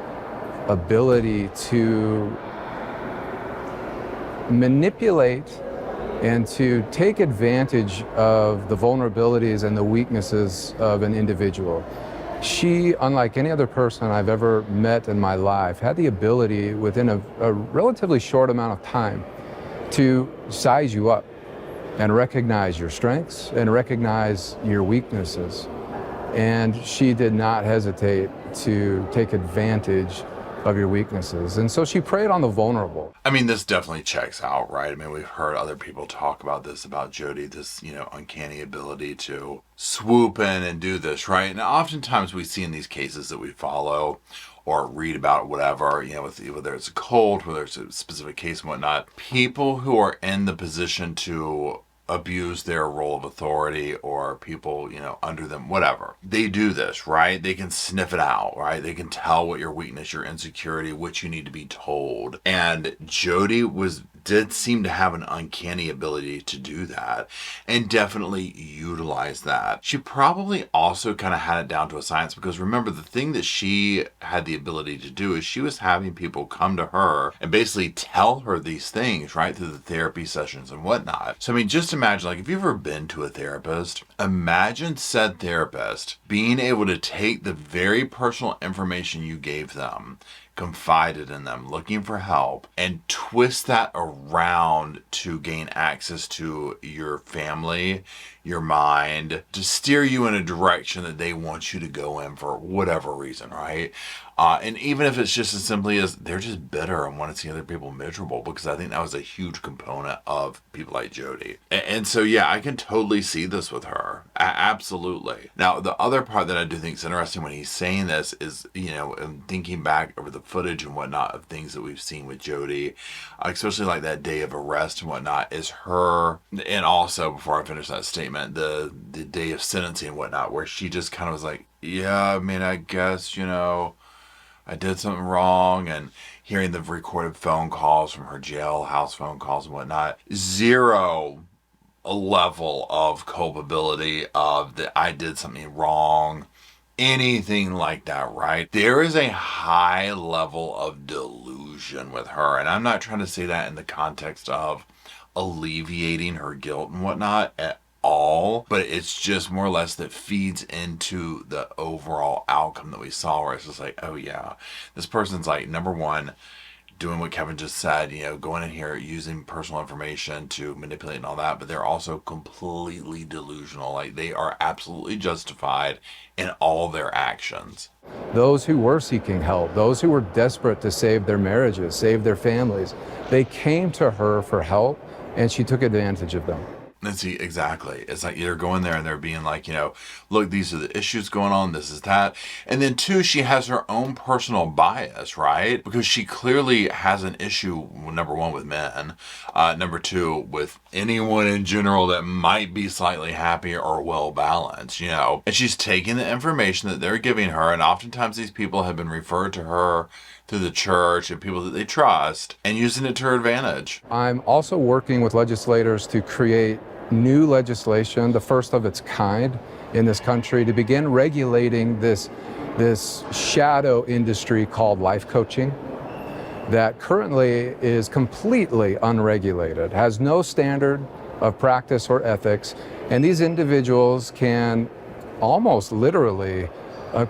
Speaker 4: ability to manipulate and to take advantage of the vulnerabilities and the weaknesses of an individual. She, unlike any other person I've ever met in my life, had the ability within a relatively short amount of time to size you up and recognize your strengths and recognize your weaknesses. And she did not hesitate to take advantage of your weaknesses. And so she preyed on the vulnerable.
Speaker 1: I mean, this definitely checks out, right? I mean, we've heard other people talk about this, about Jody, this, uncanny ability to swoop in and do this, right? And oftentimes we see in these cases that we follow or read about, whatever, whether it's a cult, whether it's a specific case and whatnot, people who are in the position to abuse their role of authority or people, under them, whatever. They do this, right? They can sniff it out, right? They can tell what your weakness, your insecurity, what you need to be told. And Jody did seem to have an uncanny ability to do that and definitely utilize that. She probably also kind of had it down to a science because remember, the thing that she had the ability to do is she was having people come to her and basically tell her these things, right, through the therapy sessions and whatnot. So, I mean, just imagine, like, if you've ever been to a therapist, imagine said therapist being able to take the very personal information you gave them, confided in them, looking for help, and twist that around to gain access to your family, your mind, to steer you in a direction that they want you to go in for whatever reason, right? And even if it's just as simply as they're just bitter and want to see other people miserable, because I think that was a huge component of people like Jody. And so, yeah, I can totally see this with her. Absolutely. Now, the other part that I do think is interesting when he's saying this is, and thinking back over the footage and whatnot of things that we've seen with Jody, especially like that day of arrest and whatnot, is her, and also, before I finish that statement, the day of sentencing and whatnot, where she just kind of was like, yeah, I mean, I guess, I did something wrong, and hearing the recorded phone calls from her jailhouse phone calls and whatnot, zero level of culpability of that I did something wrong, anything like that, right? There is a high level of delusion with her, and I'm not trying to say that in the context of alleviating her guilt and whatnot at all, but it's just more or less that feeds into the overall outcome that we saw, where it's just like, oh yeah, this person's like, number one, doing what Kevin just said, going in here using personal information to manipulate and all that, but they're also completely delusional. Like, they are absolutely justified in all their actions.
Speaker 4: Those who were seeking help, those who were desperate to save their marriages, save their families, they came to her for help, and she took advantage of them.
Speaker 1: And see, exactly. It's like they're going there and they're being like, look, these are the issues going on, this is that. And then two, she has her own personal bias, right? Because she clearly has an issue, number one, with men. Number two, with anyone in general that might be slightly happy or well balanced, And she's taking the information that they're giving her, and oftentimes these people have been referred to her through the church and people that they trust, and using it to her advantage.
Speaker 4: I'm also working with legislators to create new legislation, the first of its kind in this country, to begin regulating this shadow industry called life coaching that currently is completely unregulated, has no standard of practice or ethics, and these individuals can almost literally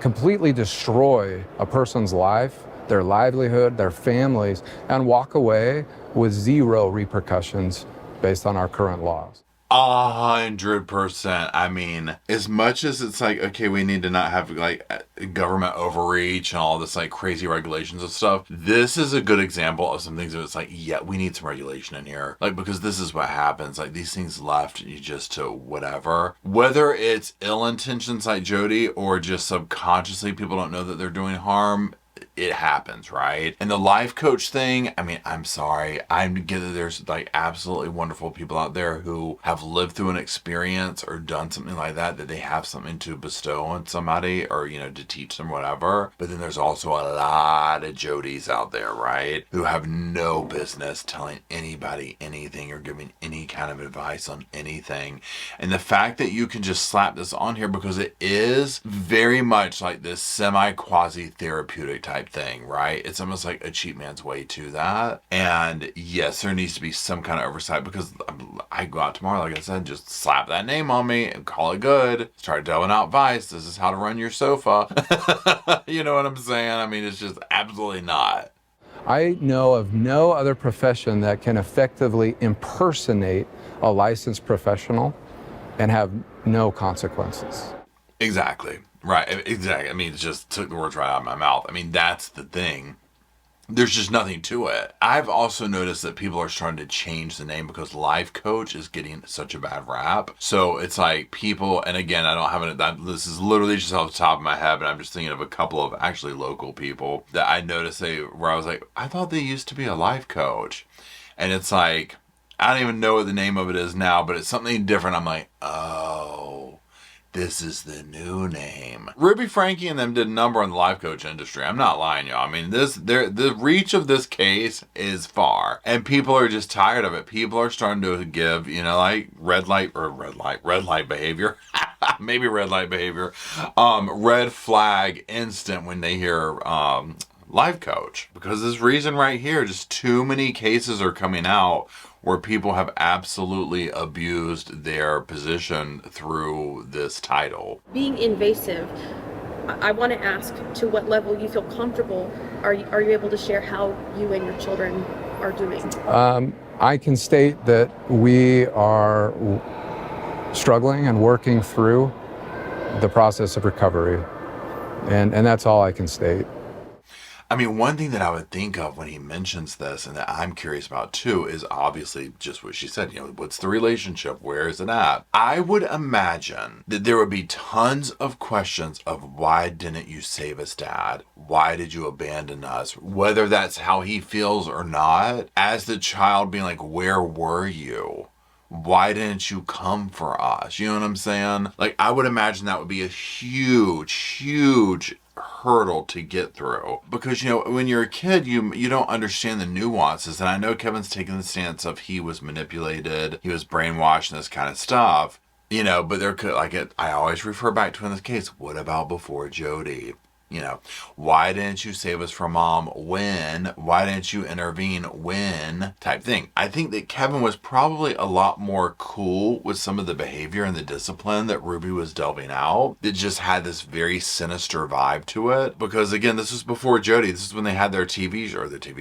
Speaker 4: completely destroy a person's life, their livelihood, their families, and walk away with zero repercussions based on our current laws.
Speaker 1: 100%. I mean, as much as it's like, okay, we need to not have like government overreach and all this like crazy regulations and stuff, this is a good example of some things that it's like, yeah, we need some regulation in here. Like, because this is what happens. Like, these things left you just to whatever. Whether it's ill intentions like Jody or just subconsciously people don't know that they're doing harm, it happens, right? And the life coach thing, I mean, I'm sorry. I get that there's like absolutely wonderful people out there who have lived through an experience or done something like that they have something to bestow on somebody or, to teach them, whatever. But then there's also a lot of Jodys out there, right? Who have no business telling anybody anything or giving any kind of advice on anything. And the fact that you can just slap this on here, because it is very much like this semi-quasi-therapeutic type thing, right? It's almost like a cheap man's way to that. And yes, there needs to be some kind of oversight, because I go out tomorrow, like I said, just slap that name on me and call it good. Start delving out advice. This is how to run your sofa. You know what I'm saying? I mean, it's just absolutely not.
Speaker 4: I know of no other profession that can effectively impersonate a licensed professional and have no consequences.
Speaker 1: Exactly. Right, exactly. I mean, it just took the words right out of my mouth. I mean, that's the thing. There's just nothing to it. I've also noticed that people are starting to change the name because life coach is getting such a bad rap. So it's like people, and again, I don't have this is literally just off the top of my head, but I'm just thinking of a couple of actually local people that I noticed where I was like, I thought they used to be a life coach. And it's like, I don't even know what the name of it is now, but it's something different. I'm like, oh, this is the new name. Ruby, Franke, and them did a number on the life coach industry. I'm not lying, y'all. I mean, the reach of this case is far, and people are just tired of it. People are starting to give, like red light behavior. Maybe red light behavior. Red flag instant when they hear life coach, because this reason right here, just too many cases are coming out where people have absolutely abused their position through this title.
Speaker 6: Being invasive, I want to ask to what level you feel comfortable. Are you able to share how you and your children are doing?
Speaker 4: I can state that we are struggling and working through the process of recovery. And that's all I can state.
Speaker 1: I mean, one thing that I would think of when he mentions this and that I'm curious about too is obviously just what she said, what's the relationship? Where is it at? I would imagine that there would be tons of questions of why didn't you save us, Dad? Why did you abandon us? Whether that's how he feels or not, as the child being like, where were you? Why didn't you come for us? You know what I'm saying? Like, I would imagine that would be a huge, huge hurdle to get through, because when you're a kid you don't understand the nuances. And I know Kevin's taken the stance of he was manipulated, he was brainwashed and this kind of stuff, but there could, I always refer back to in this case, what about before Jody? Why didn't you save us from Mom? When? Why didn't you intervene? When? Type thing. I think that Kevin was probably a lot more cool with some of the behavior and the discipline that Ruby was delving out, that just had this very sinister vibe to it. Because again, this was before Jody. This is when they had their TV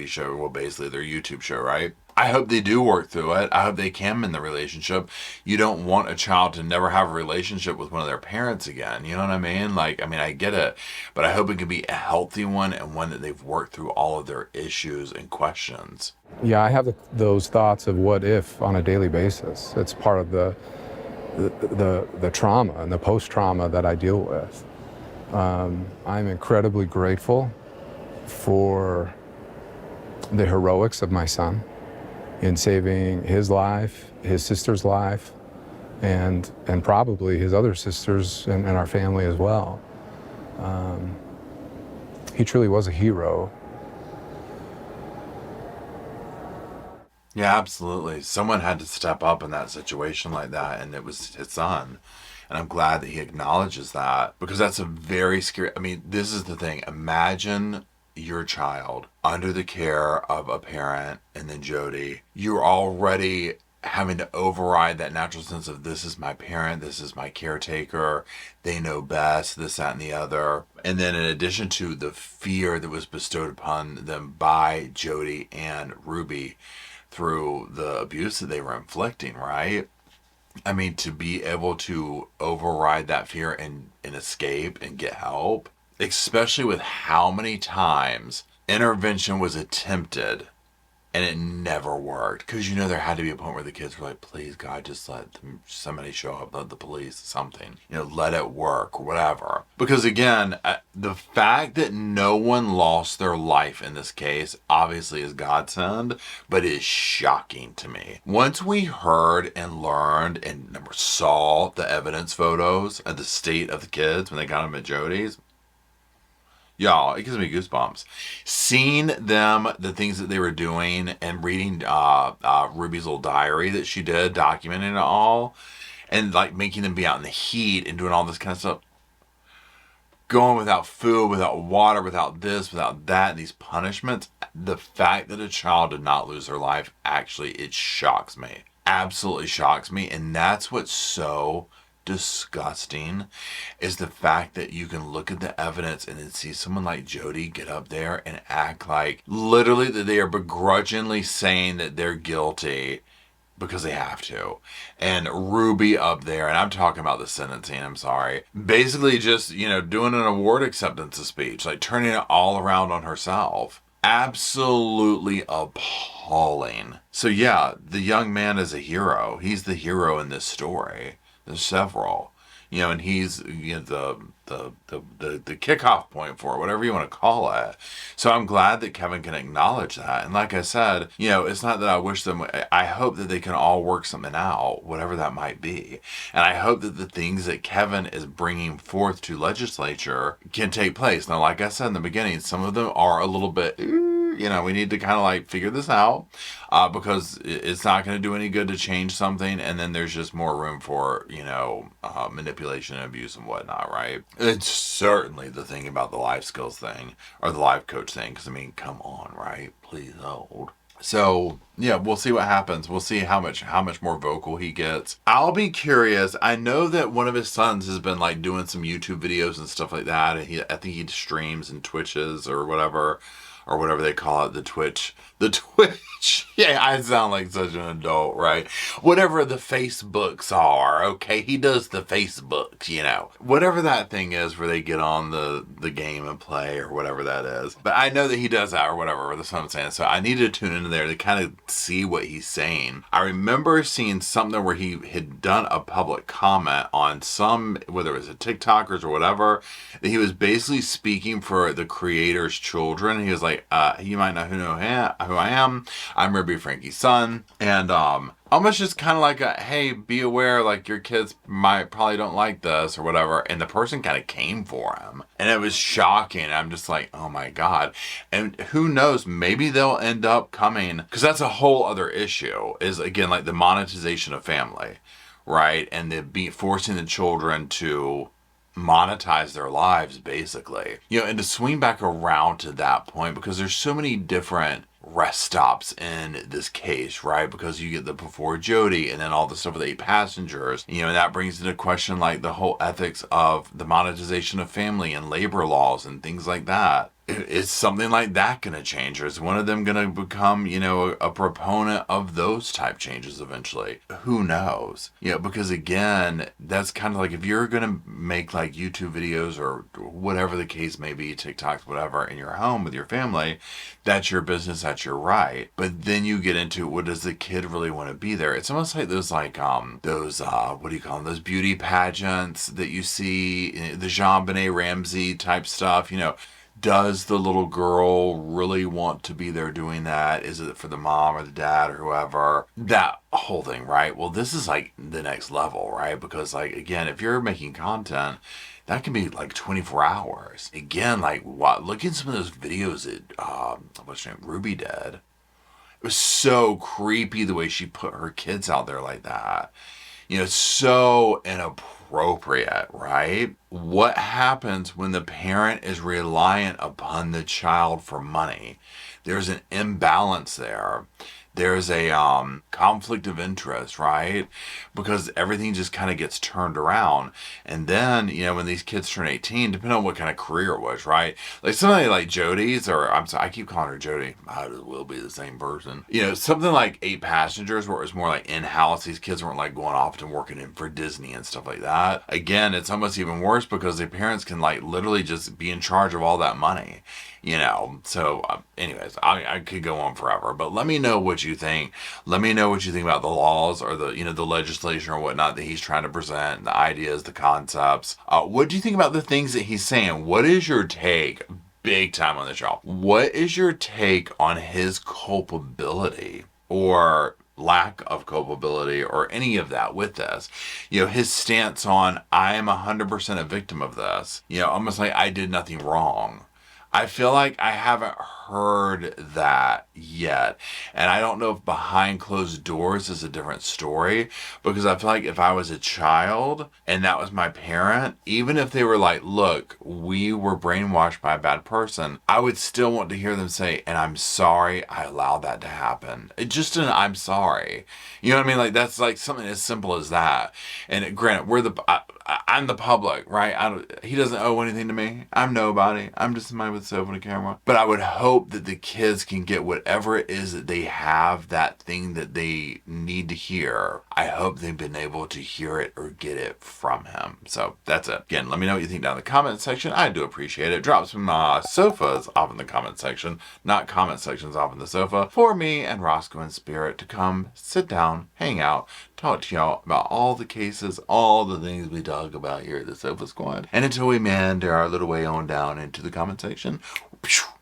Speaker 1: show, well, basically their YouTube show, right? I hope they do work through it. I hope they can mend the relationship. You don't want a child to never have a relationship with one of their parents again. You know what I mean? I get it. But I hope it can be a healthy one and one that they've worked through all of their issues and questions.
Speaker 4: Yeah, I have those thoughts of what if on a daily basis. It's part of the trauma and the post-trauma that I deal with. I'm incredibly grateful for the heroics of my son in saving his life, his sister's life, and probably his other sisters and our family as well. He truly was a hero.
Speaker 1: Yeah, absolutely. Someone had to step up in that situation like that, and it was his son. And I'm glad that he acknowledges that, because that's a very scary, this is the thing. Imagine your child under the care of a parent and then Jody. You're already having to override that natural sense of, this is my parent, this is my caretaker, they know best, this, that, and the other. And then in addition to the fear that was bestowed upon them by Jody and Ruby through the abuse that they were inflicting, right? To be able to override that fear and escape and get help, especially with how many times intervention was attempted and it never worked. Because there had to be a point where the kids were like, please God, just let somebody show up, let the police, something, let it work, whatever. Because again, the fact that no one lost their life in this case obviously is godsend, but is shocking to me. Once we heard and learned and saw the evidence photos of the state of the kids when they got them at Jody's, y'all, it gives me goosebumps. Seeing them, the things that they were doing, and reading Ruby's little diary that she did, documenting it all, and making them be out in the heat and doing all this kind of stuff. Going without food, without water, without this, without that, and these punishments. The fact that a child did not lose their life, actually, it shocks me. Absolutely shocks me. And that's what's so disgusting, is the fact that you can look at the evidence and then see someone like Jody get up there and act like literally that they are begrudgingly saying that they're guilty because they have to. And Ruby up there, and I'm talking about the sentencing, I'm sorry, basically just, doing an award acceptance speech, turning it all around on herself. Absolutely appalling. So yeah, the young man is a hero. He's the hero in this story. There's several, and he's the kickoff point for it, whatever you want to call it. So I'm glad that Kevin can acknowledge that. And like I said, it's not that I wish them, I hope that they can all work something out, whatever that might be. And I hope that the things that Kevin is bringing forth to legislature can take place. Now, like I said in the beginning, some of them are a little bit, we need to kind of figure this out, because it's not going to do any good to change something, and then there's just more room for, manipulation and abuse and whatnot, right? It's certainly the thing about the life skills thing, or the life coach thing, because come on, right? Please hold. So yeah, we'll see what happens. We'll see how much more vocal he gets. I'll be curious. I know that one of his sons has been doing some YouTube videos and stuff like that, and I think he streams and Twitches or whatever they call it, the Twitch. Yeah, I sound like such an adult, right? Whatever the Facebooks are, okay? He does the Facebooks, you know. Whatever that thing is where they get on the game and play or whatever that is. But I know that he does that or whatever, that's what I'm saying. So I need to tune into there to kind of see what he's saying. I remember seeing something where he had done a public comment on some, whether it was a TikTokers or whatever, that he was basically speaking for the creator's children. He was like, you might not know who I am. I'm Ruby Franke's son. And almost just kind of like a, hey, be aware, like your kids might probably don't like this or whatever. And the person kind of came for him. And it was shocking. I'm just like, oh my God. And who knows, maybe they'll end up coming, because that's a whole other issue, is again, like the monetization of family, right? And forcing the children to monetize their lives, basically. You know, and to swing back around to that point, because there's so many different rest stops in this case, right? Because you get the before Jody and then all the stuff with 8 passengers, you know, and that brings into question like the whole ethics of the monetization of family and labor laws and things like that. Is something like that going to change? Or is one of them going to become, you know, a proponent of those type changes eventually? Who knows? You know, because again, that's kind of like if you're going to make like YouTube videos or whatever the case may be, TikToks, whatever, in your home with your family, that's your business, that's your right. But then you get into, what does the kid really want to be there? It's almost like those what do you call them? Those beauty pageants that you see, the JonBenet Ramsey type stuff, you know. Does the little girl really want to be there doing that? Is it for the mom or the dad or whoever? That whole thing, right? Well, this is like the next level, right? Because like, again, if you're making content, that can be like 24 hours. Again, like look at some of those videos that, what's her name, Ruby did. It was so creepy the way she put her kids out there like that. You know, so inappropriate, right? What happens when the parent is reliant upon the child for money? There's an imbalance there. There's a conflict of interest, right? Because everything just kind of gets turned around. And then, you know, when these kids turn 18, depending on what kind of career it was, right? Like somebody like Jody's, or I'm sorry, I keep calling her Jody. Might as well be the same person. You know, something like 8 Passengers, where it was more like in-house. These kids weren't like going off and working in for Disney and stuff like that. Again, it's almost even worse because the parents can like literally just be in charge of all that money. You know, so anyways, I could go on forever, but let me know what you think. Let me know what you think about the laws or the, you know, the legislation or whatnot that he's trying to present, the ideas, the concepts. What do you think about the things that he's saying? What is your take? Big time on the show. What is your take on his culpability or lack of culpability or any of that with this? You know, his stance on, I am 100% a victim of this. You know, almost like I did nothing wrong. I feel like I haven't heard that yet. And I don't know if behind closed doors is a different story, because I feel like if I was a child and that was my parent, even if they were like, look, we were brainwashed by a bad person, I would still want to hear them say, and I'm sorry I allowed that to happen. Just an I'm sorry. You know what I mean? Like that's like something as simple as that. And granted, I'm the public, right? He doesn't owe anything to me. I'm nobody. I'm just somebody with a sofa and a camera. But I would hope that the kids can get whatever it is that they have, that thing that they need to hear. I hope they've been able to hear it or get it from him. So that's it. Again, let me know what you think down in the comment section. I do appreciate it. Drop some sofas off in the comment section, not comment sections off in the sofa, for me and Roscoe and Spirit to come sit down, hang out, talk to y'all about all the cases, all the things we talk about here at the Sofa Squad. And until we meander our little way on down into the comment section,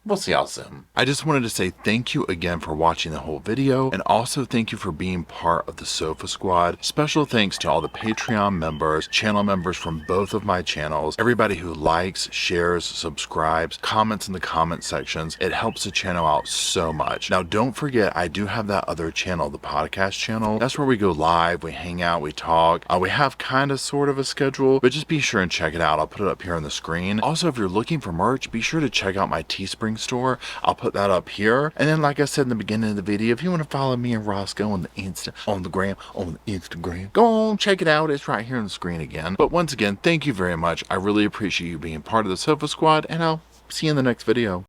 Speaker 1: we'll see y'all soon. I just wanted to say thank you again for watching the whole video, and also thank you for being part of the Sofa Squad. Special thanks to all the Patreon members, channel members from both of my channels, everybody who likes, shares, subscribes, comments in the comment sections. It helps the channel out so much. Now don't forget, I do have that other channel, the podcast channel. That's where we go live, we hang out, we talk. We have kind of sort of a schedule, but just be sure and check it out. I'll put it up here on the screen. Also, if you're looking for merch, be sure to check out my Teespring store. I'll put that up here. And then, like I said in the beginning of the video, if you want to follow me and Roscoe on the Instagram, go on, check it out. It's right here on the screen again. But once again, thank you very much. I really appreciate you being part of the Sofa Squad, and I'll see you in the next video.